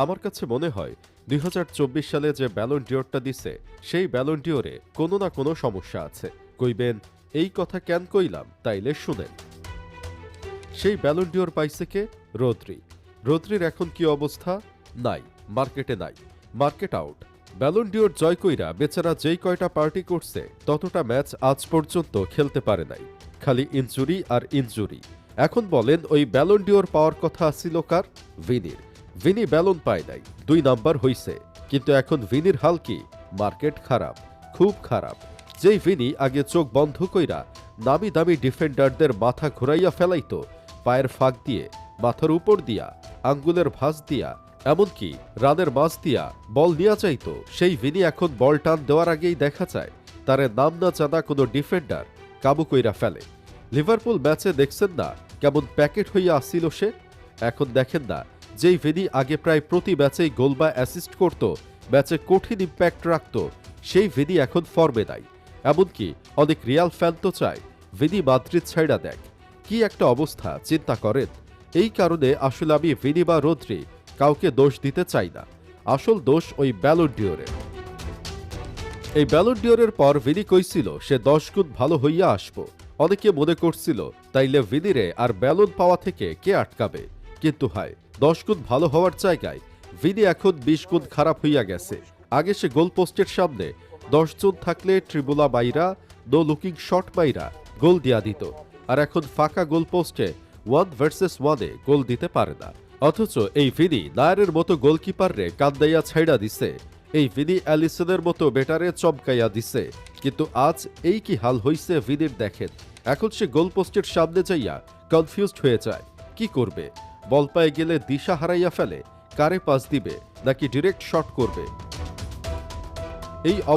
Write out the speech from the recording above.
আমার কাছে মনে হয় ২০২৪ সালে যে ব্যালন ডিওরটা দিছে সেই ব্যালন ডিওরে কোনো না কোনো সমস্যা আছে। কইবেন এই কথা কেন কইলাম তাইলে শুনেন। সেই ব্যালন ডিওর পাইছে কে? রদ্রি। রদ্রির এখন কি অবস্থা? নাই, মার্কেটে নাই, মার্কেট আউট। ব্যালন ডিওর জয় কইরা বেচারা যেই কয়টা পার্টি করছে ততটা ম্যাচ আজ পর্যন্ত খেলতে পারে নাই, খালি ইনজুরি আর ইনজুরি। এখন বলেন ওই ব্যালন ডিওর পাওয়ার কথা আসিল কার? ভিনির। ভিনি ব্যালন পায় নাই, ২ নাম্বার হইছে, কিন্তু এখন ভিনির হাল কি? মার্কেট খারাপ, খুব খারাপ। যেই ভিনি আগে চোখ বন্ধ কইরা নামি দামি ডিফেন্ডারদের মাথা ঘুরাইয়া ফেলাইতো, পায়ের ফাঁক দিয়ে, মাথার উপর দিয়া, আঙ্গুলের ভাঁজ দিয়া, এমনকি রানের মাঝ দিয়া বল নিয়া চাইতো, সেই ভিনি এখন বল টান দেওয়ার আগেই দেখা যায় তারে নাম না জানা কোনো ডিফেন্ডার কাবু কইরা ফেলে। লিভারপুল ম্যাচে দেখছেন না কেমন প্যাকেট হইয়া আসছিল সে? এখন দেখেন না, যেই ভিনি আগে প্রায় প্রতি ম্যাচেই গোল বা অ্যাসিস্ট করত, ম্যাচে কঠিন ইম্প্যাক্ট রাখত, সেই ভিনি এখন ফর্মে নাই। এমনকি অনেক রিয়াল ফ্যান তো চায় ভিনি মাদ্রিদ ছাইড়া দেখ। কি একটা অবস্থা চিন্তা করেন। এই কারণে আসলে আমি ভিনি বা রদ্রি কাউকে দোষ দিতে চাই না, আসল দোষ ওই ব্যালন ডিওরের। এই ব্যালন ডিওরের পর ভিনি কইছিল সে ১০ গুণ ভালো হইয়া আসবো। অনেকে মনে করছিল তাইলে ভিনিরে আর ব্যালন পাওয়া থেকে কে আটকাবে, কিন্তু হায়, ১০ গুণ ভালো হওয়ার জায়গায় ভিনি এখন ২০ গুণ খারাপ হইয়া গেছে। আগে সে গোল পোস্টের সামনে ১০ জন থাকলে ট্রিবুলা মাইরা, নো লুকিং শট মাইরা গোল দিয়া দিত, আর এখন ফাঁকা গোল পোস্টে 1 ভার্সেস 1-এ গোল দিতে পারে না। অথচ এই ভিনি নায়ারের মতো গোলকিপাররে কান্দাইয়া ছাইড়া দিছে, এই ভিনি অ্যালিসনের মতো বেটারে চমকাইয়া দিছে, কিন্তু আজ এই কি হাল হইছে ভিনির দেখেন। এখন সে গোল পোস্টের সামনে যাইয়া কনফিউজড হয়ে যায়, কি করবে? বল পায়ে গেলে দিশা হারাইয়া ফেলে, কারে পাস দিবে নাকি ডিরেক্ট শট করবে। এই